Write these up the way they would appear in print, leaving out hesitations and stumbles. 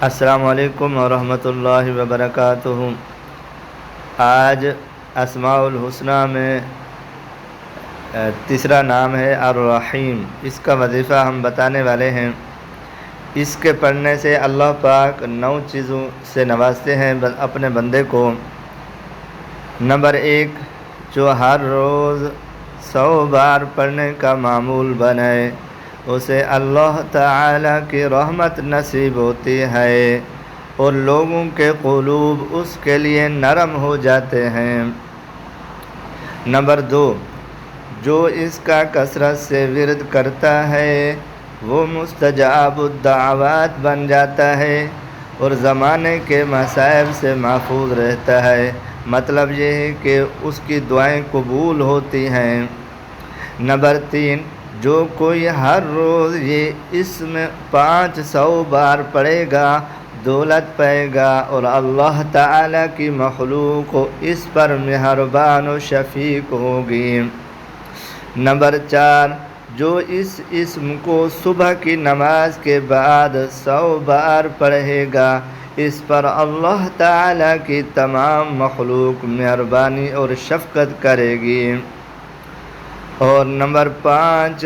السلام علیکم ورحمۃ اللہ وبرکاتہ۔ آج اسماء الحسنی میں تیسرا نام ہے الرحیم۔ اس کا وظیفہ ہم بتانے والے ہیں۔ اس کے پڑھنے سے اللہ پاک 9 چیزوں سے نوازتے ہیں اپنے بندے کو۔ نمبر 1، جو ہر روز 100 بار پڑھنے کا معمول بنائے اسے اللہ تعالیٰ کی رحمت نصیب ہوتی ہے اور لوگوں کے قلوب اس کے لیے نرم ہو جاتے ہیں۔ نمبر 2، جو اس کا کثرت سے ورد کرتا ہے وہ مستجاب الدعوات بن جاتا ہے اور زمانے کے مصائب سے محفوظ رہتا ہے۔ مطلب یہ ہے کہ اس کی دعائیں قبول ہوتی ہیں۔ نمبر 3، جو کوئی ہر روز یہ اسم 500 بار پڑھے گا دولت پائے گا اور اللہ تعالیٰ کی مخلوق اس پر مہربان و شفیق ہوگی۔ نمبر 4، جو اس اسم کو صبح کی نماز کے بعد 100 بار پڑھے گا اس پر اللہ تعالیٰ کی تمام مخلوق مہربانی اور شفقت کرے گی۔ اور نمبر 5،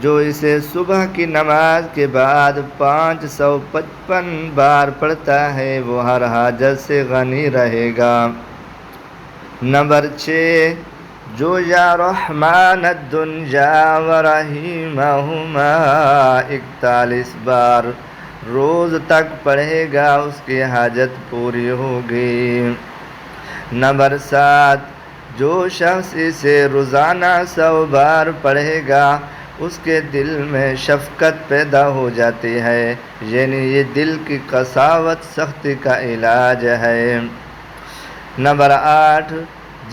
جو اسے صبح کی نماز کے بعد 555 بار پڑھتا ہے وہ ہر حاجت سے غنی رہے گا۔ نمبر 6، جو یا رحمان الدنیا و رحیمہما 41 بار روز تک پڑھے گا اس کی حاجت پوری ہوگی۔ نمبر 7، جو شخص اسے روزانہ 100 بار پڑھے گا اس کے دل میں شفقت پیدا ہو جاتی ہے، یعنی یہ دل کی قساوت سختی کا علاج ہے۔ نمبر 8،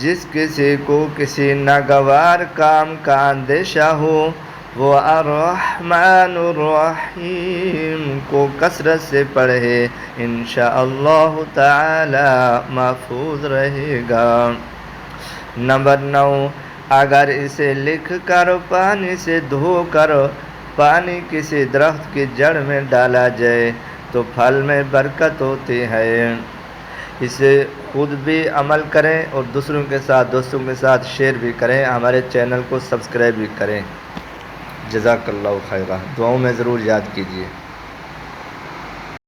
جس کسی کو کسی ناگوار کام کا اندیشہ ہو وہ الرحمن الرحیم کو کثرت سے پڑھے، انشاءاللہ تعالی محفوظ رہے گا۔ نمبر 9، اگر اسے لکھ کر پانی سے دھو کر پانی کسی درخت کی جڑ میں ڈالا جائے تو پھل میں برکت ہوتی ہے۔ اسے خود بھی عمل کریں اور دوستوں کے ساتھ شیئر بھی کریں۔ ہمارے چینل کو سبسکرائب بھی کریں۔ جزاک اللہ خیرہ۔ دعاؤں میں ضرور یاد کیجیے۔